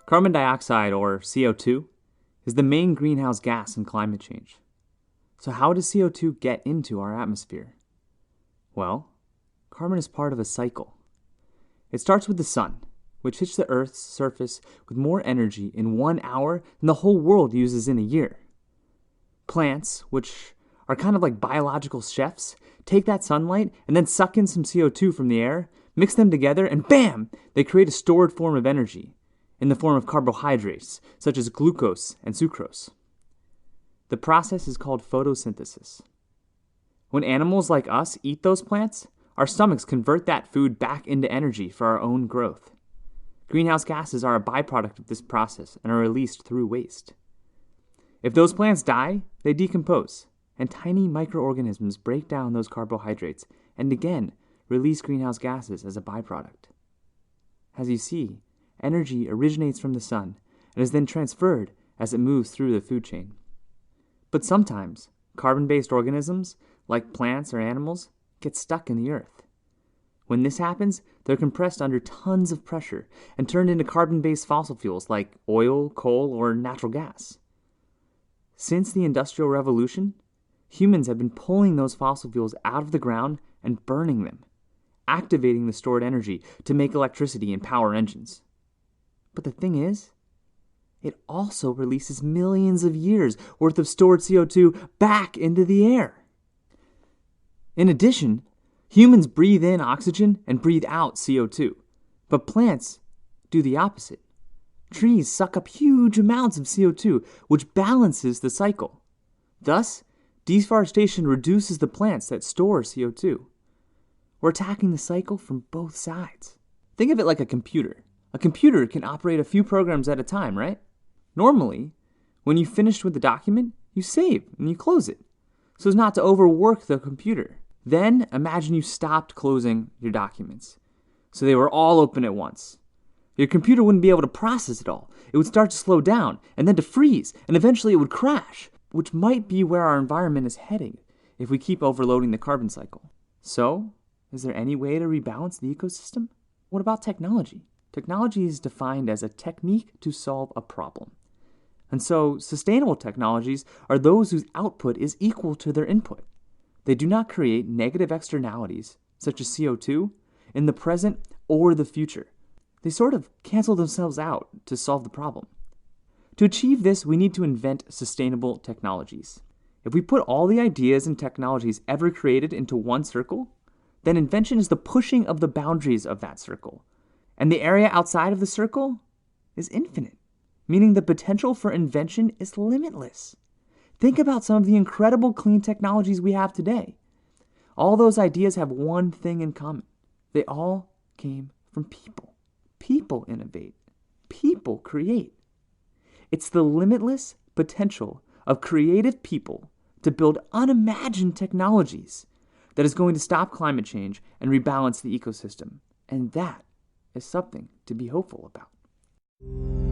Carbon dioxide, or CO2, is the main greenhouse gas in climate change. So how does CO2 get into our atmosphere? Well, carbon is part of a cycle. It starts with the sun, which hits the Earth's surface with more energy in 1 hour than the whole world uses in a year. Plants, which are kind of like biological chefs, take that sunlight and then suck in some CO2 from the air, mix them together, and bam! They create a stored form of energy in the form of carbohydrates, such as glucose and sucrose. The process is called photosynthesis. When animals like us eat those plants, our stomachs convert that food back into energy for our own growth. Greenhouse gases are a byproduct of this process and are released through waste. If those plants die, they decompose, and tiny microorganisms break down those carbohydrates and again release greenhouse gases as a byproduct. As you see, energy originates from the sun and is then transferred as it moves through the food chain. But sometimes, carbon-based organisms, like plants or animals, get stuck in the earth. When this happens, they're compressed under tons of pressure and turned into carbon-based fossil fuels like oil, coal, or natural gas. Since the Industrial Revolution, humans have been pulling those fossil fuels out of the ground and burning them, activating the stored energy to make electricity and power engines. But the thing is, it also releases millions of years worth of stored CO2 back into the air. In addition, humans breathe in oxygen and breathe out CO2, but plants do the opposite. Trees suck up huge amounts of CO2, which balances the cycle. Thus, deforestation reduces the plants that store CO2. We're attacking the cycle from both sides. Think of it like a computer. A computer can operate a few programs at a time, right? Normally, when you finish with the document, you save and you close it, so as not to overwork the computer. Then imagine you stopped closing your documents, so they were all open at once. Your computer wouldn't be able to process it all. It would start to slow down, and then to freeze, and eventually it would crash, which might be where our environment is heading if we keep overloading the carbon cycle. So, is there any way to rebalance the ecosystem? What about technology? Technology is defined as a technique to solve a problem. And so, sustainable technologies are those whose output is equal to their input. They do not create negative externalities, such as CO2, in the present or the future. They sort of cancel themselves out to solve the problem. To achieve this, we need to invent sustainable technologies. If we put all the ideas and technologies ever created into one circle, then invention is the pushing of the boundaries of that circle. And the area outside of the circle is infinite, meaning the potential for invention is limitless. Think about some of the incredible clean technologies we have today. All those ideas have one thing in common. They all came from people. People innovate. People create. It's the limitless potential of creative people to build unimagined technologies that is going to stop climate change and rebalance the ecosystem. And that is something to be hopeful about.